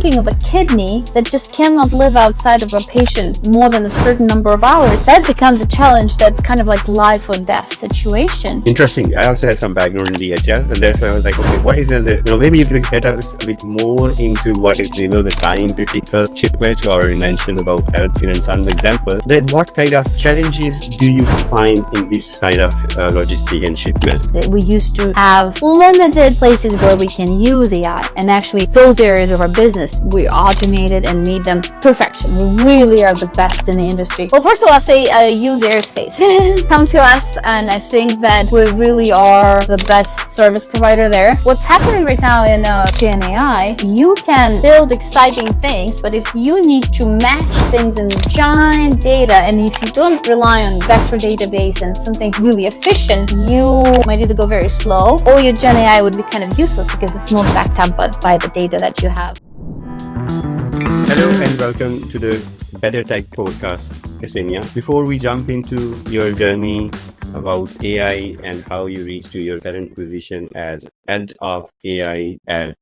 thinking of a kidney that just cannot live outside of a patient more than a certain number of hours, that becomes a challenge that's kind of like life or death situation. Interesting. I also had some background in DHL, and therefore I was like, okay, what is the, maybe if you could get us a bit more into what is, the time critical shipments, or you mentioned about health and some example, then what kind of challenges do you find in this kind of logistic and shipment? We used to have limited places where we can use AI, and actually those areas of our business, we automated and made them perfection. We really are the best in the industry. Well, first of all, I'll say use Airspace. Come to us, and I think that we really are the best service provider there. What's happening right now in Gen AI, you can build exciting things, but if you need to match things in giant data, and if you don't rely on vector database and something really efficient, you might either go very slow, or your Gen AI would be kind of useless because it's not backed up by the data that you have. Hello and welcome to the BetterTech podcast, Ksenia. Before we jump into your journey about AI and how you reach to your current position as head of AI at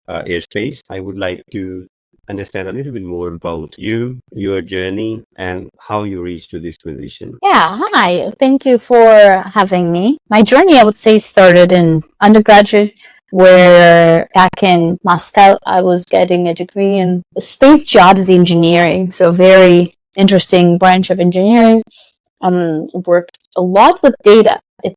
Airspace, I would like to understand a little bit more about you, your journey, and how you reached to this position. Yeah, hi. Thank you for having me. My journey, I would say, started in undergraduate, where back in Moscow, I was getting a degree in space geodesy engineering. So very interesting branch of engineering. Worked a lot with data. It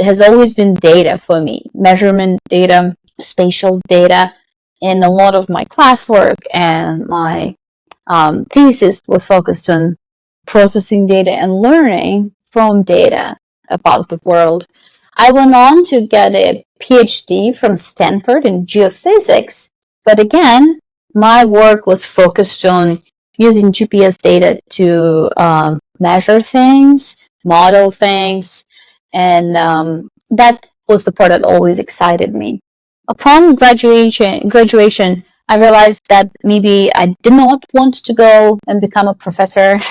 has always been data for me, measurement data, spatial data. And a lot of my classwork and my thesis was focused on processing data and learning from data about the world. I went on to get a PhD from Stanford in geophysics, but again, my work was focused on using GPS data to measure things, model things, and that was the part that always excited me. Upon graduation, I realized that maybe I did not want to go and become a professor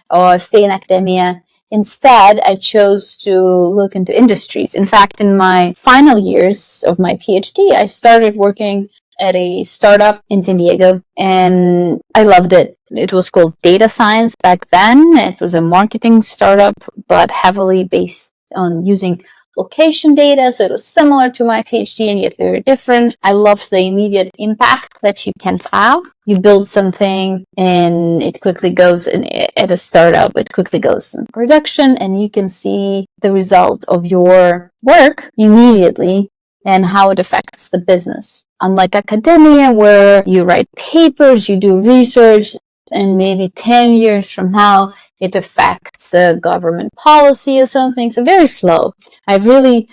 or stay in academia. Instead, I chose to look into industries. In fact, in my final years of my PhD, I started working at a startup in San Diego, and I loved it. It was called Data Science back then. It was a marketing startup, but heavily based on using location data, so it was similar to my PhD and yet very different. I loved the immediate impact that you can have. You build something and it quickly goes at a startup, it quickly goes in production, and you can see the result of your work immediately and how it affects the business. Unlike academia, where you write papers, you do research, and maybe 10 years from now, it affects government policy or something. So very slow. I've really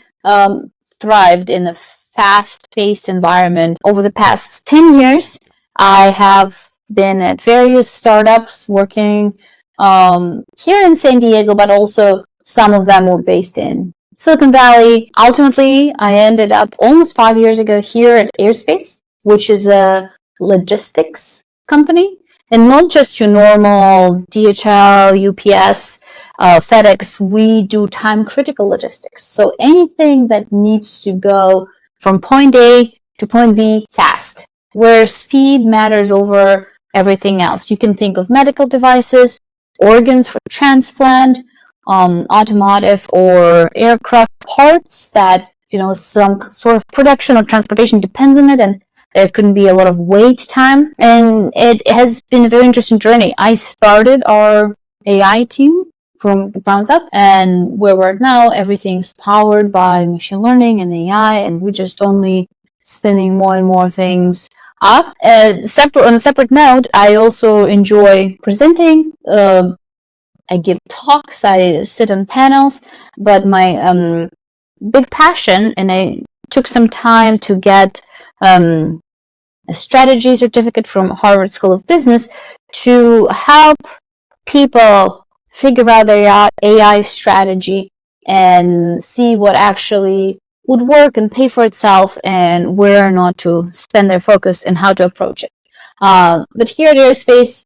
thrived in a fast-paced environment. Over the past 10 years, I have been at various startups working here in San Diego, but also some of them were based in Silicon Valley. Ultimately, I ended up almost 5 years ago here at Airspace, which is a logistics company. And not just your normal DHL, UPS, FedEx, we do time-critical logistics. So anything that needs to go from point A to point B fast, where speed matters over everything else. You can think of medical devices, organs for transplant, automotive or aircraft parts that, some sort of production or transportation depends on it, and there couldn't be a lot of wait time, and it has been a very interesting journey. I started our AI team from the ground up, and where we're at now, everything's powered by machine learning and AI, and we're just only spinning more and more things up. On a separate note, I also enjoy presenting. I give talks, I sit on panels, but my big passion, and I took some time to get a strategy certificate from Harvard School of Business to help people figure out their AI strategy and see what actually would work and pay for itself and where not to spend their focus and how to approach it. But here at Airspace,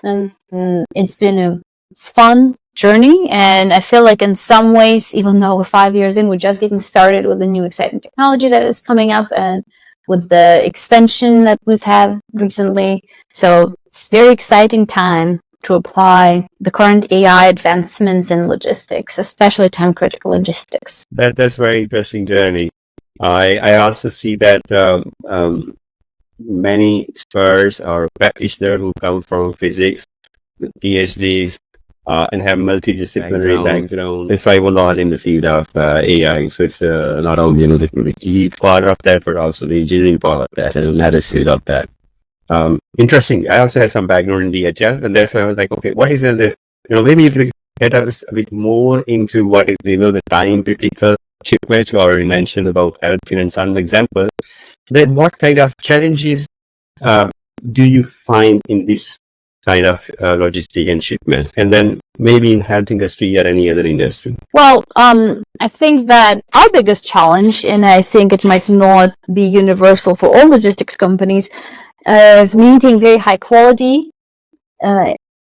it's been a fun journey, and I feel like in some ways, even though we're 5 years in, we're just getting started with the new exciting technology that is coming up, and with the expansion that we've had recently. So it's very exciting time to apply the current AI advancements in logistics, especially time-critical logistics. That's very interesting journey. I also see that many experts or practitioners who come from physics, PhDs, and have multidisciplinary background. If I will not in the field of AI, so it's not only the key part of that, but also the engineering part of that and analysis of that. Interesting. I also had some background in DHL, and therefore I was like, okay, what is the maybe if you get us a bit more into what is the time critical shipments you already mentioned about healthcare and some example. Then what kind of challenges do you find in this kind of logistic and shipment, and then maybe in health industry or any other industry? Well, I think that our biggest challenge, and I think it might not be universal for all logistics companies, is maintaining very high quality,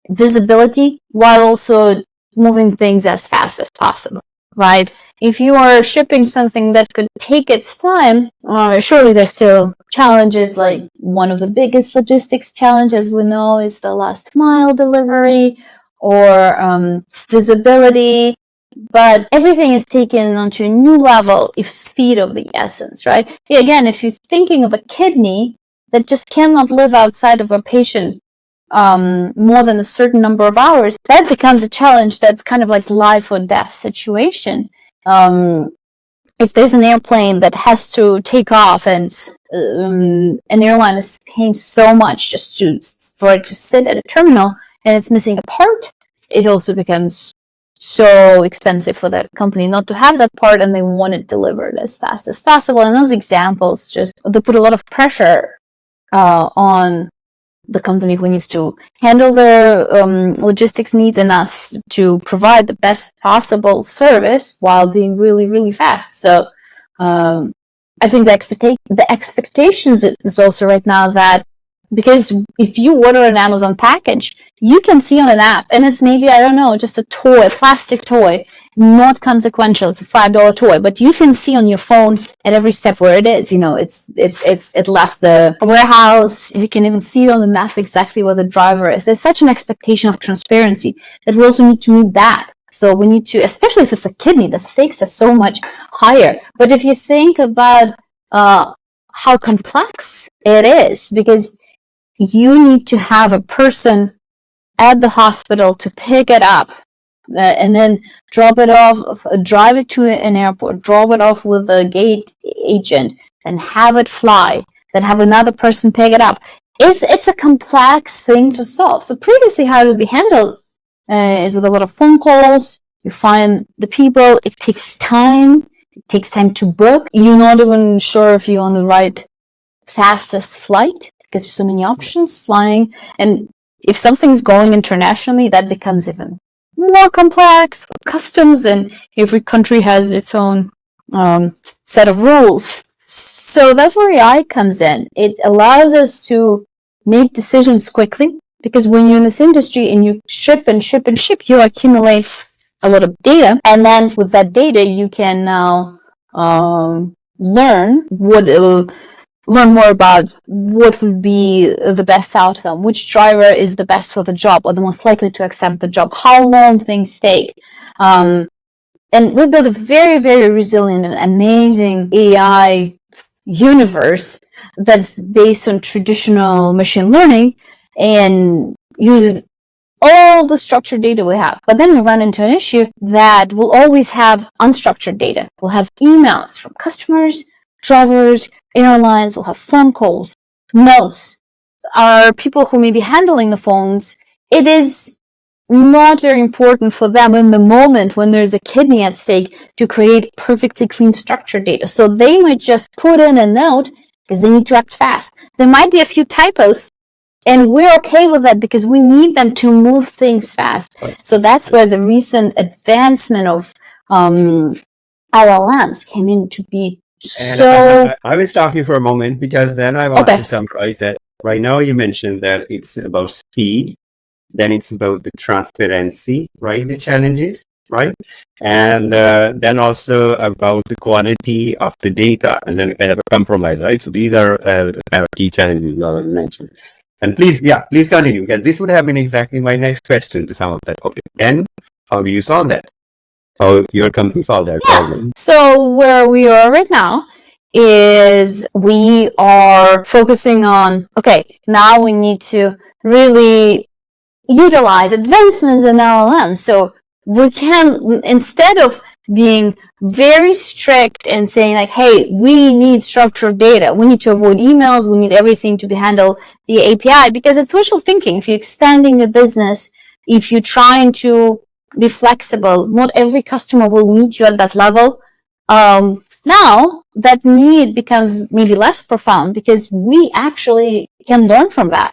visibility, while also moving things as fast as possible, right? If you are shipping something that could take its time, surely there's still challenges. Like one of the biggest logistics challenges we know is the last mile delivery or visibility. But everything is taken onto a new level if speed of the essence, right? Again, if you're thinking of a kidney that just cannot live outside of a patient more than a certain number of hours, that becomes a challenge that's kind of like life or death situation. If there's an airplane that has to take off and an airline is paying so much just for it to sit at a terminal and it's missing a part, it also becomes so expensive for that company not to have that part, and they want it delivered as fast as possible. And those examples they put a lot of pressure on the company who needs to handle their logistics needs and us to provide the best possible service while being really, really fast. So I think the expectations is also right now that, because if you order an Amazon package, you can see on an app, and it's maybe, I don't know, just a toy, plastic toy, not consequential. It's a $5 toy, but you can see on your phone at every step where it is. It left the warehouse. You can even see on the map exactly where the driver is. There's such an expectation of transparency that we also need to meet that. So we need to, especially if it's a kidney, the stakes are so much higher. But if you think about how complex it is, because you need to have a person at the hospital to pick it up and then drop it off, drive it to an airport, drop it off with a gate agent, and have it fly, then have another person pick it up. It's a complex thing to solve. So previously, how it would be handled is with a lot of phone calls. You find the people. It takes time. It takes time to book. You're not even sure if you're on the right fastest flight because there's so many options flying. And if something's going internationally, that becomes even more complex. Customs, and every country has its own set of rules. So that's where AI comes in. It allows us to make decisions quickly, because when you're in this industry and you ship and ship and ship, you accumulate a lot of data. And then with that data, you can now learn more about what would be the best outcome, which driver is the best for the job or the most likely to accept the job, how long things take. And we've built a very, very resilient and amazing AI universe that's based on traditional machine learning and uses all the structured data we have. But then we run into an issue that we'll always have unstructured data. We'll have emails from customers, drivers, airlines, will have phone calls, notes. Our people who may be handling the phones, it is not very important for them in the moment when there's a kidney at stake to create perfectly clean structured data. So they might just put in a note because they need to act fast. There might be a few typos, and we're okay with that because we need them to move things fast. So that's where the recent advancement of LLMs came in to be. And I will stop you for a moment, because then I want to summarize that. Right now you mentioned that it's about speed, then it's about the transparency, right? The challenges. right? And then also about the quality of the data, and then kind of a compromise, right? So these are kind of key challenges you already mentioned. And please continue, because this would have been exactly my next question to some of that. Okay, and how do you solve that? How your company solved that problem? So where we are right now is we are focusing on, okay, now we need to really utilize advancements in LLM. So we can, instead of being very strict and saying like, hey, we need structured data, we need to avoid emails, we need everything to be handled via API, because it's wishful thinking. If you're expanding the business, if you're trying to be flexible, not every customer will meet you at that level. Now that need becomes maybe less profound because we actually can learn from that.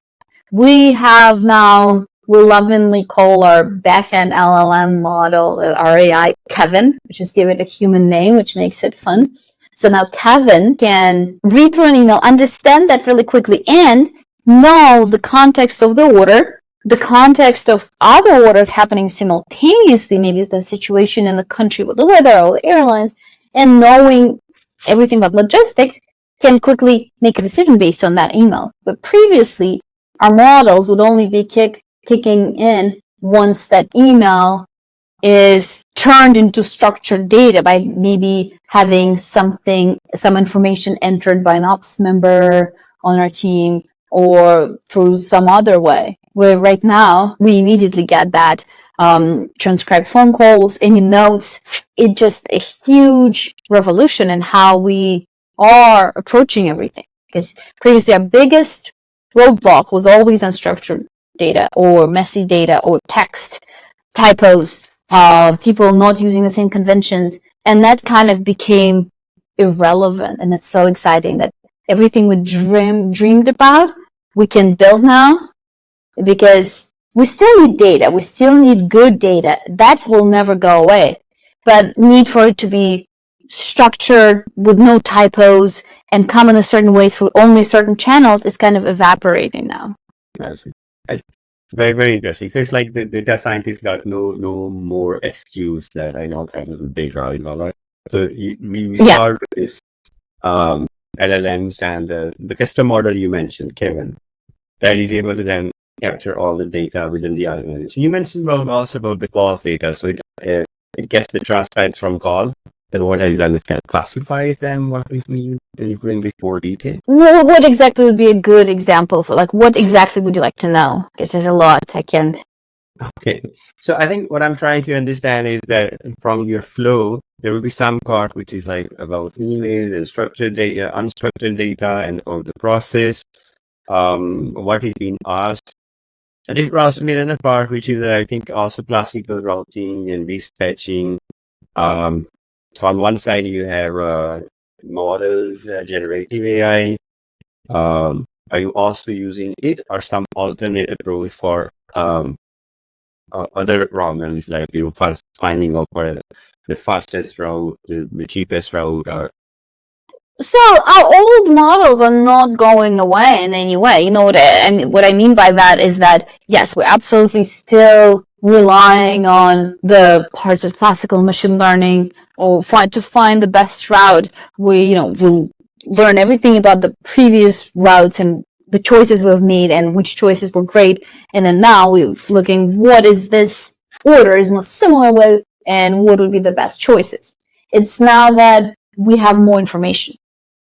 We have now, we lovingly call our backend LLM model, our AI, Kevin, which is give it a human name, which makes it fun. So now Kevin can read through an email, understand that really quickly, and know the context of the order, the context of other orders happening simultaneously, maybe the situation in the country with the weather or the airlines, and knowing everything about logistics, can quickly make a decision based on that email. But previously, our models would only be kicking in once that email is turned into structured data by maybe having some information entered by an ops member on our team or through some other way. Where right now, we immediately get that transcribed phone calls, any notes. It's just a huge revolution in how we are approaching everything. Because previously, our biggest roadblock was always unstructured data or messy data or text, typos, people not using the same conventions. And that kind of became irrelevant. And it's so exciting that everything we dreamed about, we can build now, because we still need data. We still need good data. That will never go away. But need for it to be structured with no typos and come in a certain ways for only certain channels is kind of evaporating now. That's very, very interesting. So it's like the data scientist got no more excuse that I don't have the data, right? So we start with this LLMs and the custom model you mentioned, Kevin, that is able to then capture all the data within the organization. You mentioned also about the call data. So it gets the transcripts from call. And what have you done? It kind of classifies them. What we mean? Then you bring bit more detail. Well, what exactly would be a good example for, like, what exactly would you like to know? Because there's a lot I can't. Okay. So I think what I'm trying to understand is that from your flow, there will be some part which is like about email and structured data, unstructured data, and of the process, what is being asked. And it will also be another part which is, I think, also classical routing and dispatching. So on one side you have models, generative AI. Are you also using it or some alternate approach for other problems, like first finding out where the fastest route, the cheapest route, or So our old models are not going away in any way. You know what I mean? What I mean by that is that, yes, we're absolutely still relying on the parts of classical machine learning or to find the best route. We'll learn everything about the previous routes and the choices we've made and which choices were great. And then now we're looking, what is this order is most similar with, and what would be the best choices. It's now that we have more information.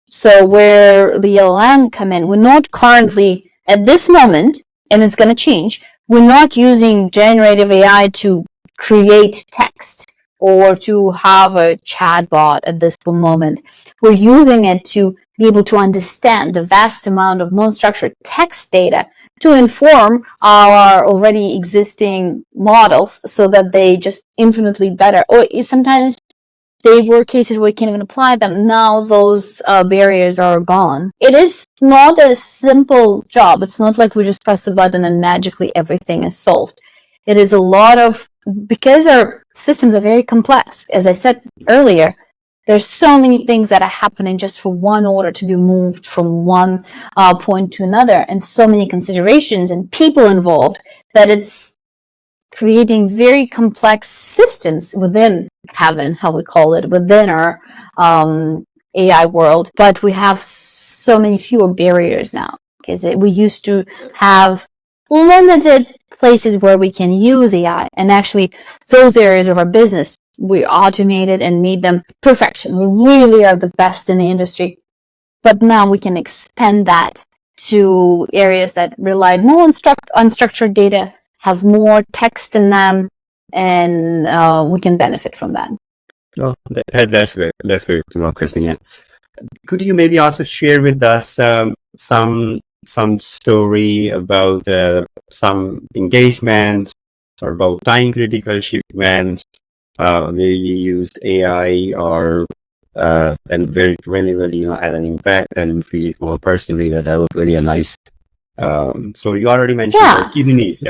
So where the LLM come in, we're not currently at this moment, and it's going to change. We're not using generative AI to create text or to have a chatbot at this moment. We're using it to be able to understand the vast amount of non-structured text data to inform our already existing models so that they just infinitely better. Or sometimes they were cases where you can't even apply them. Now those barriers are gone. It is not a simple job. It's not like we just press the button and magically everything is solved. It is a lot of, because our systems are very complex, as I said earlier, there's so many things that are happening just for one order to be moved from one point to another, and so many considerations and people involved that it's creating very complex systems within Kevin, how we call it, within our AI world. But we have so many fewer barriers now, because we used to have limited places where we can use AI, and actually those areas of our business we automated and made them perfection. We really are the best in the industry. But now we can expand that to areas that rely more on unstructured data, have more text in them, and we can benefit from that. Oh, that's very good, Ksenia. Could you maybe also share with us some story about some engagement or about time critical shipments where you used AI or and very really had an impact and feel more personally that was really a nice. So you already mentioned about kidneys,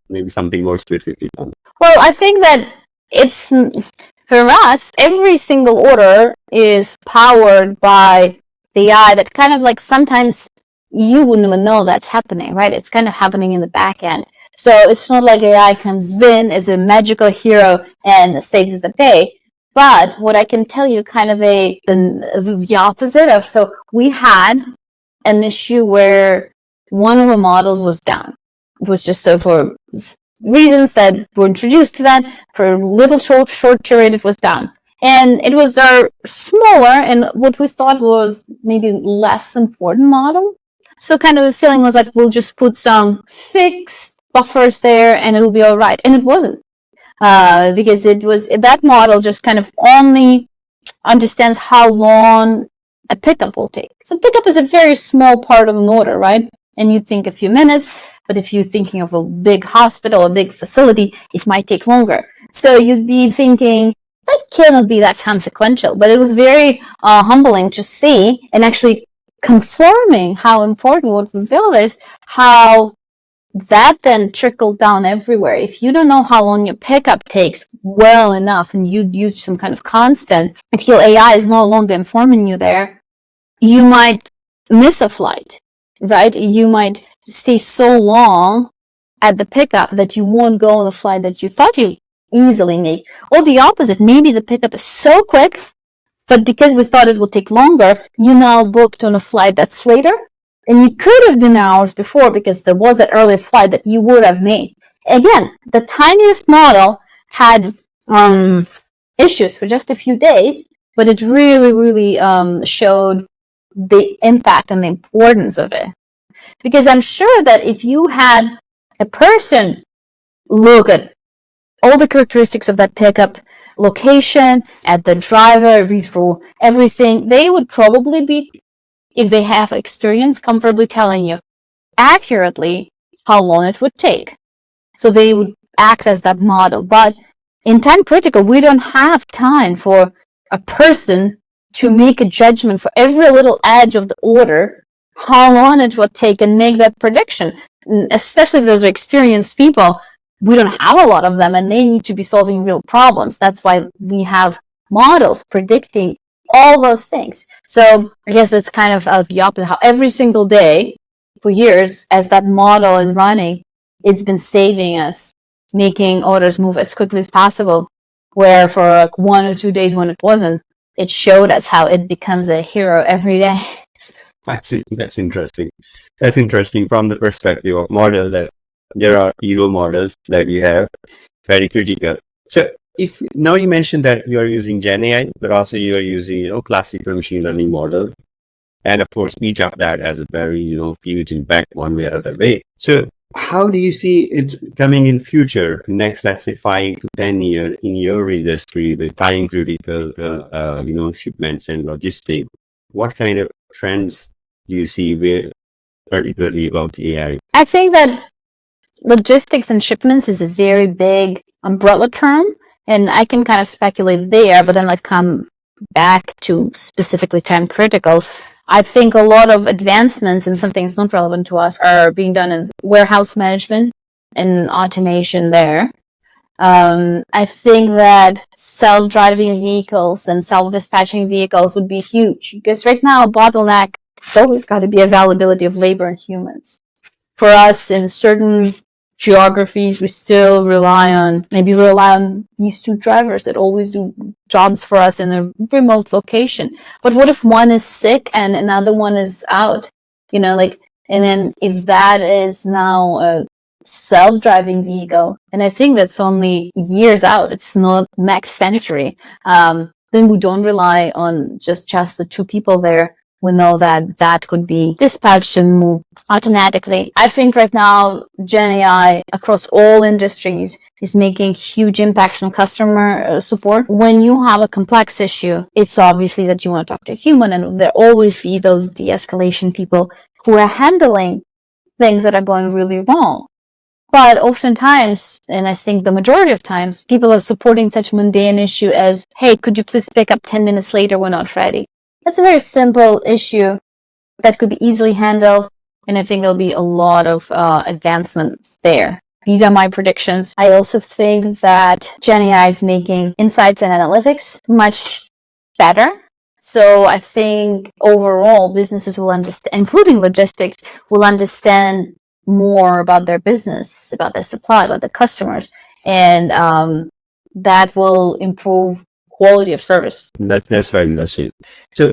maybe something more specific. Well, I think that it's, for us, every single order is powered by the AI that kind of like sometimes you wouldn't even know that's happening, right? It's kind of happening in the back end. So it's not like AI comes in as a magical hero and saves the day. But what I can tell you, kind of the opposite of, so we had an issue where one of the models was down. It was just for reasons that were introduced to that, for a little short period it was down. And it was our smaller and what we thought was maybe less important model. So kind of the feeling was like, we'll just put some fixed buffers there and it'll be all right. And it wasn't. Because it was, that model just kind of only understands how long a pickup will take. So pickup is a very small part of an order, right? And you'd think a few minutes, but if you're thinking of a big hospital, a big facility, it might take longer. So you'd be thinking, that cannot be that consequential. But it was very humbling to see, and actually confirming how important what we feel is, how that then trickled down everywhere. If you don't know how long your pickup takes well enough and you use some kind of constant, if your AI is no longer informing you there, you might miss a flight, right? You might stay so long at the pickup that you won't go on the flight that you thought you easily make. Or the opposite, maybe the pickup is so quick, but because we thought it would take longer, you now booked on a flight that's later. And you could have been hours before because there was an earlier flight that you would have made. Again, the tiniest model had issues for just a few days, but it really showed the impact and the importance of it. Because I'm sure that if you had a person look at all the characteristics of that pickup location, at the driver, read through everything, they would probably be, if they have experience, comfortably telling you accurately how long it would take. So they would act as that model. But in time critical, we don't have time for a person to make a judgment for every little edge of the order, how long it would take, and make that prediction. Especially if those are experienced people, we don't have a lot of them, and they need to be solving real problems. That's why we have models predicting all those things. So I guess that's kind of the opposite, how every single day for years, as that model is running, it's been saving us, making orders move as quickly as possible, where for like 1 or 2 days when it wasn't, it showed us how it becomes a hero every day. I see. That's interesting. That's interesting from the perspective of model, that there are hero models that you have, very critical. So if now you mentioned that you are using Gen AI, but also you are using, classical machine learning model. And of course, each of that has a very, huge impact one way or other way. So how do you see it coming in future, next, let's say 5 to 10 years in your industry, the time critical, shipments and logistics? What kind of trends do you see particularly about AI? I think that logistics and shipments is a very big umbrella term, and I can kind of speculate there, but then like come back to specifically time critical. I think a lot of advancements and some things not relevant to us are being done in warehouse management and automation there. I think that self-driving vehicles and self-dispatching vehicles would be huge, because right now bottleneck has always got to be availability of labor and humans. For us, in certain geographies, we still rely on these two drivers that always do jobs for us in a remote location. But what if one is sick and another one is out? And then if that is now a self-driving vehicle, and I think that's only years out, it's not next century, then we don't rely on just the two people there. We know that could be dispatched and moved automatically. I think right now, Gen AI across all industries is making huge impacts on customer support. When you have a complex issue, it's obviously that you want to talk to a human, and there always be those de-escalation people who are handling things that are going really wrong. But oftentimes, and I think the majority of times, people are supporting such mundane issue as, hey, could you please pick up 10 minutes later? We're not ready. That's a very simple issue that could be easily handled, and I think there'll be a lot of advancements there. These are my predictions. I also think that Gen AI is making insights and analytics much better. So I think overall businesses will understand, including logistics, will understand more about their business, about their supply, about the customers, and that will improve quality of service. That's very interesting. So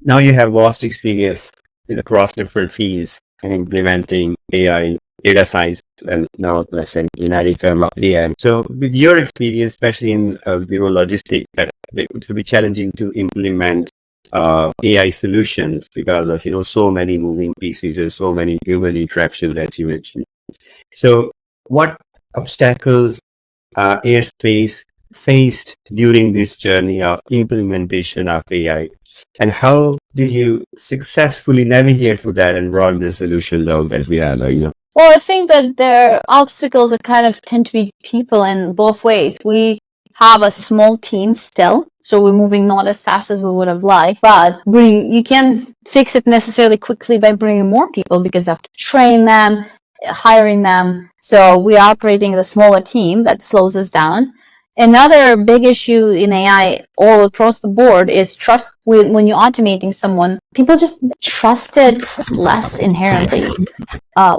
now you have vast experience across different fields in implementing AI, data science, and now let's say generic term of AI. So with your experience, especially in logistics, it would be challenging to implement AI solutions because of so many moving pieces and so many human interactions that you mentioned. So what obstacles Airspace faced during this journey of implementation of AI, and how did you successfully navigate through that and brought the solution out that we have? Well, I think that their obstacles are kind of tend to be people in both ways. We have a small team still, so we're moving not as fast as we would have liked, but you can't fix it necessarily quickly by bringing more people because you have to train them, hiring them. So we're operating as a smaller team that slows us down. Another big issue in AI all across the board is trust. When you're automating someone, people just trust it less inherently.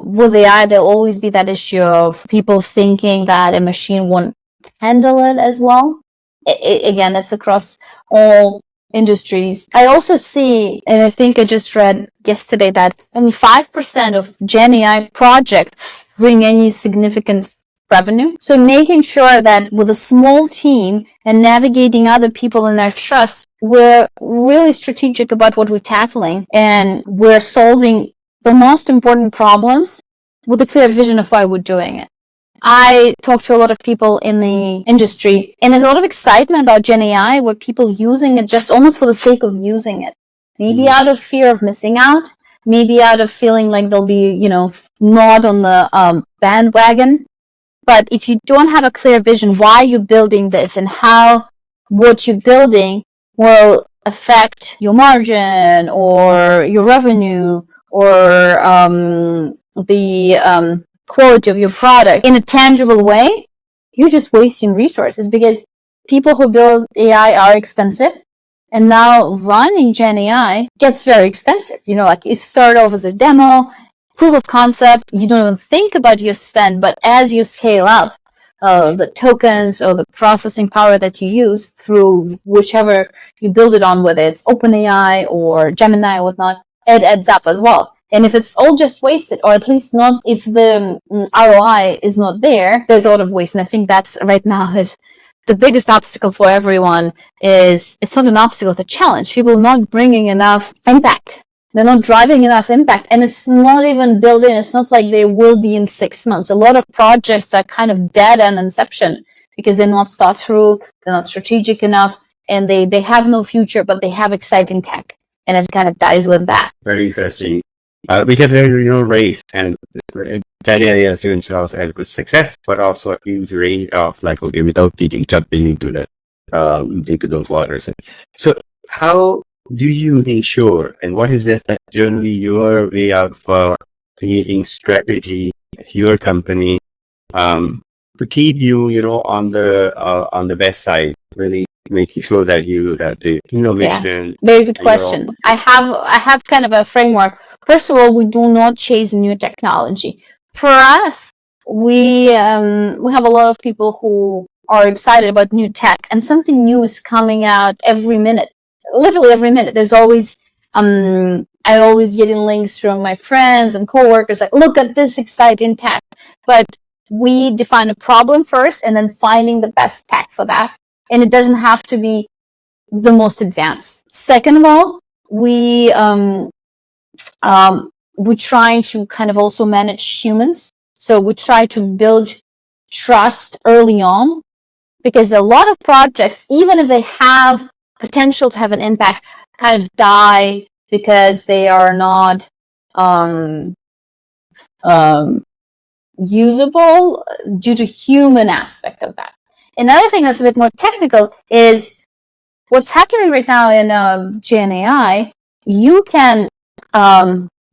With AI, there'll always be that issue of people thinking that a machine won't handle it as well. Again, that's across all industries. I also see, and I think I just read yesterday, that only 5% of Gen AI projects bring any significant revenue. So making sure that with a small team and navigating other people in their trust, we're really strategic about what we're tackling, and we're solving the most important problems with a clear vision of why we're doing it. I talk to a lot of people in the industry, and there's a lot of excitement about Gen AI, where people using it just almost for the sake of using it. Maybe out of fear of missing out, maybe out of feeling like they'll be, not on the bandwagon. But if you don't have a clear vision why you're building this and how what you're building will affect your margin or your revenue or the quality of your product in a tangible way, you're just wasting resources, because people who build AI are expensive, and now running Gen AI gets very expensive. Like you start off as a demo, proof of concept, you don't even think about your spend, but as you scale up, the tokens or the processing power that you use through whichever you build it on, whether it's OpenAI or Gemini or whatnot, it adds up as well. And if it's all just wasted, or at least not, if the ROI is not there, there's a lot of waste. And I think that's right now is the biggest obstacle for everyone. Is it's not an obstacle, it's a challenge. People are not bringing enough impact. They're not driving enough impact, and it's not even built in. It's not like they will be in 6 months. A lot of projects are kind of dead at inception because they're not thought through, they're not strategic enough, and they have no future, but they have exciting tech, and it kind of dies with that. Very interesting. Because there's race and that area to ensure adequate success, but also a huge range of without jumping into those waters. So how do you ensure, and what is it that generally your way of creating strategy, your company, to keep you, on the best side, really making sure that you have the innovation? Yeah. Very good question. I have kind of a framework. First of all, we do not chase new technology. For us, we have a lot of people who are excited about new tech, and something new is coming out every minute. Literally every minute. There's always I always getting links from my friends and coworkers like, look at this exciting tech. But we define a problem first, and then finding the best tech for that. And it doesn't have to be the most advanced. Second of all, we're trying to kind of also manage humans. So we try to build trust early on, because a lot of projects, even if they have potential to have an impact, kind of die because they are not usable due to human aspect of that. Another thing that's a bit more technical is what's happening right now in Gen AI. You can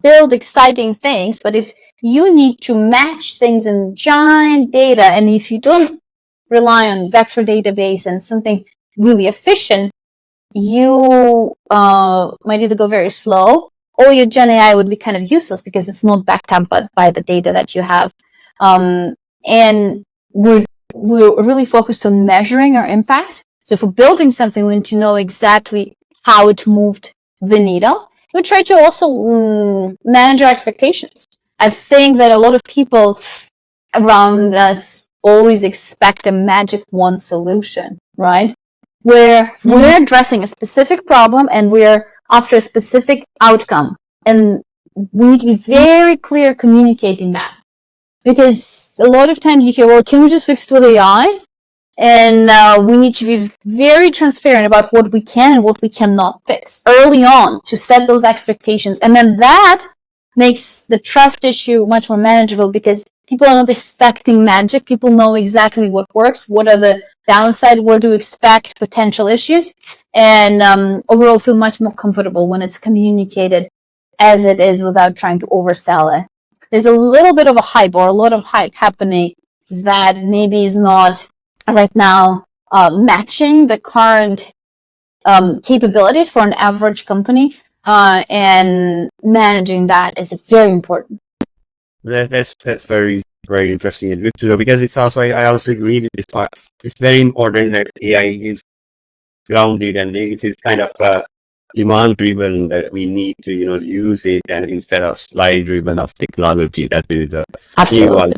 build exciting things, but if you need to match things in giant data, and if you don't rely on vector database and something really efficient, you might either go very slow, or your Gen AI would be kind of useless because it's not backed up by the data that you have. And we're really focused on measuring our impact. So if we're building something, we need to know exactly how it moved the needle. We try to also manage our expectations. I think that a lot of people around us always expect a magic one solution, right? Where we're addressing a specific problem and we're after a specific outcome. And we need to be very clear communicating that. Because a lot of times you hear, well, can we just fix it with AI? And we need to be very transparent about what we can and what we cannot fix early on to set those expectations. And then that makes the trust issue much more manageable, because people are not expecting magic. People know exactly what works, what are the downside, where to expect potential issues, and overall feel much more comfortable when it's communicated as it is without trying to oversell it. There's a little bit of a hype or a lot of hype happening that maybe is not right now matching the current capabilities for an average company, and managing that is very important. That's very, very interesting and good to know, because it's also, I also agree with this part. It's very important that AI is grounded and it is kind of demand driven, that we need to, use it, and instead of supply driven of technology, that is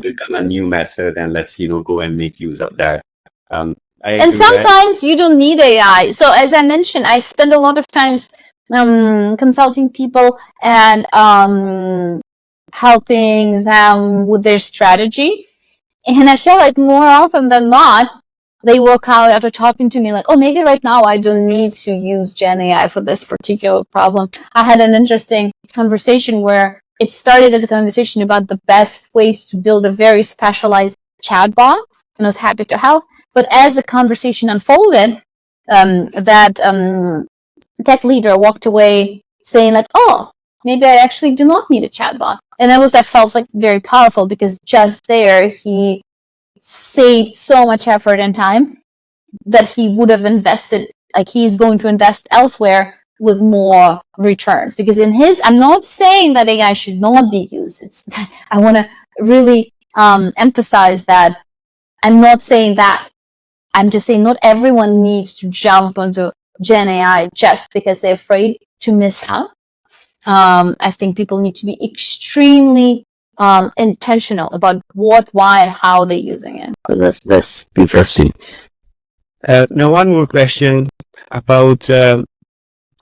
become a new method, and let's, go and make use of that. And sometimes you don't need AI. So as I mentioned, I spend a lot of times consulting people and helping them with their strategy. And I feel like more often than not, they work out after talking to me like, oh, maybe right now I don't need to use Gen AI for this particular problem. I had an interesting conversation where it started as a conversation about the best ways to build a very specialized chatbot, and I was happy to help. But as the conversation unfolded, that tech leader walked away saying like, oh, maybe I actually do not need a chatbot. And I felt like very powerful, because just there he saved so much effort and time that he would have invested, like he's going to invest elsewhere with more returns. Because I'm not saying that AI should not be used. I want to really emphasize that I'm not saying that. I'm just saying not everyone needs to jump onto Gen AI just because they're afraid to miss out. I think people need to be extremely intentional about what, why, and how they're using it. That's interesting. Now, one more question about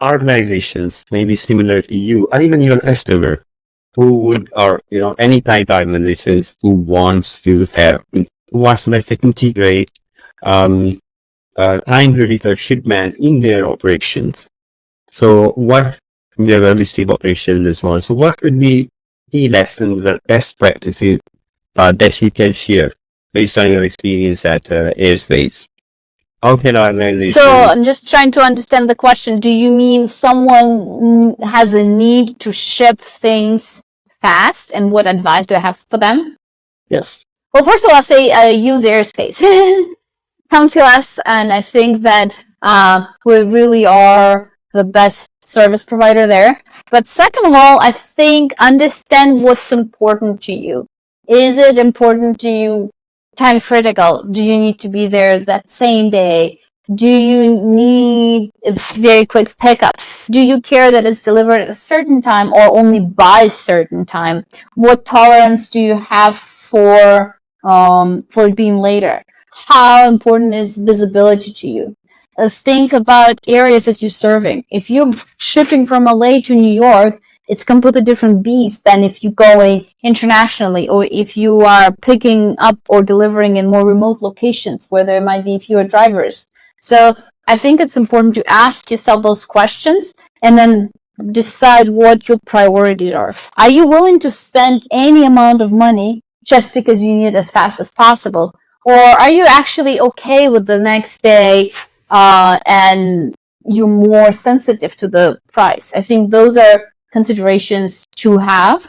organizations, maybe similar to you, or even your customer, any type of organizations who wants to integrate time critical shipment in their operations. So what their realistic operations as well. So what would be key lessons or best practices that you can share based on your experience at Airspace? How can organizations... So I'm just trying to understand the question. Do you mean someone has a need to ship things fast, and what advice do I have for them? Yes. Well, first of all, I'll say use Airspace. Come to us, and I think that we really are the best service provider there. But second of all, I think understand what's important to you. Is it important to you? Time critical? Do you need to be there that same day? Do you need a very quick pickup? Do you care that it's delivered at a certain time or only by a certain time? What tolerance do you have for it being later? How important is visibility to you? Think about areas that you're serving. If you're shipping from LA to New York, it's completely different beast than if you're going internationally, or if you are picking up or delivering in more remote locations where there might be fewer drivers. So I think it's important to ask yourself those questions and then decide what your priorities are. Are you willing to spend any amount of money just because you need it as fast as possible? Or are you actually okay with the next day and you're more sensitive to the price? I think those are considerations to have.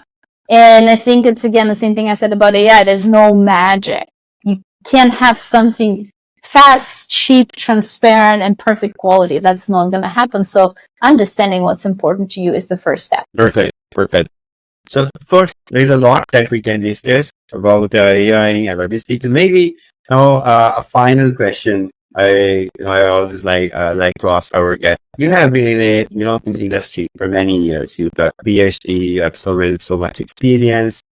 And I think it's, again, the same thing I said about AI. There's no magic. You can't have something fast, cheap, transparent, and perfect quality. That's not going to happen. So understanding what's important to you is the first step. Perfect. So first, there's a lot that we can discuss about AI and logistics. And maybe a final question. I always like to ask our guests. You have been in the industry for many years. You've got PhD, you have so much experience,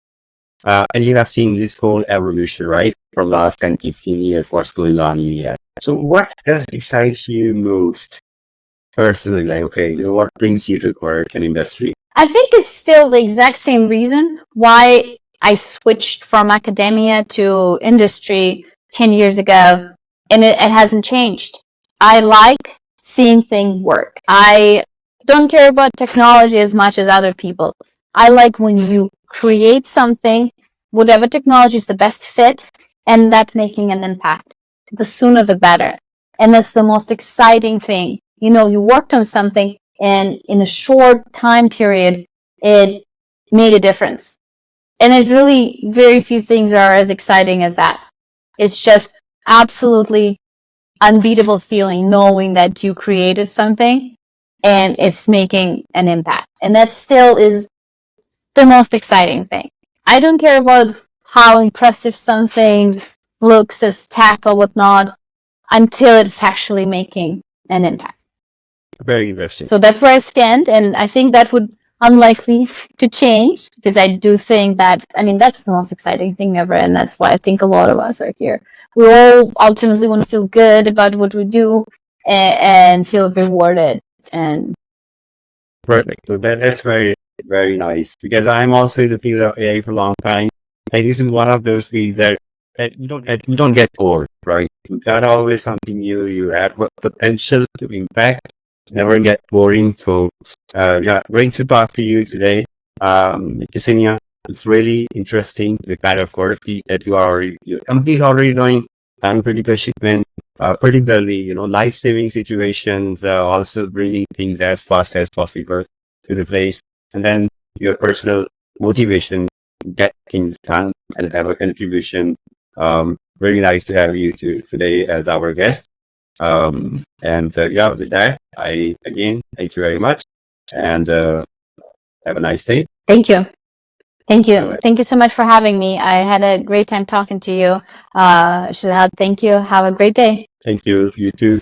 and you have seen this whole evolution, right? From last 10, 15 years, what's going on here. So what does excite you most personally? Like, okay, what brings you to work in industry? I think it's still the exact same reason why I switched from academia to industry 10 years ago, and it hasn't changed. I like seeing things work. I don't care about technology as much as other people. I like when you create something, whatever technology is the best fit, and that making an impact. The sooner the better. And that's the most exciting thing. You worked on something, and in a short time period, it made a difference. And there's really very few things that are as exciting as that. It's just absolutely unbeatable feeling knowing that you created something and it's making an impact. And that still is the most exciting thing. I don't care about how impressive something looks as tech or whatnot until it's actually making an impact. Very interesting. So that's where I stand, and I think that would unlikely to change, because I do think that, that's the most exciting thing ever, and that's why I think a lot of us are here. We all ultimately want to feel good about what we do and feel rewarded. And perfect. So that's very, very nice, because I'm also in the field of AI for a long time. And this is one of those fields that you don't get bored, right? You got always something new. You add what potential to impact. Never get boring. So, great to talk to you today, Ksenia. It's really interesting the kind of work that your company's already doing. I'm critical shipment, particularly life-saving situations, also bringing things as fast as possible to the place, and then your personal motivation to get things done and have a contribution. Very nice to have you today as our guest. With that, I again thank you very much, and have a nice day. Thank you. Thank you so much for having me. I had a great time talking to you. Shahzad, thank you. Have a great day. Thank you. You too.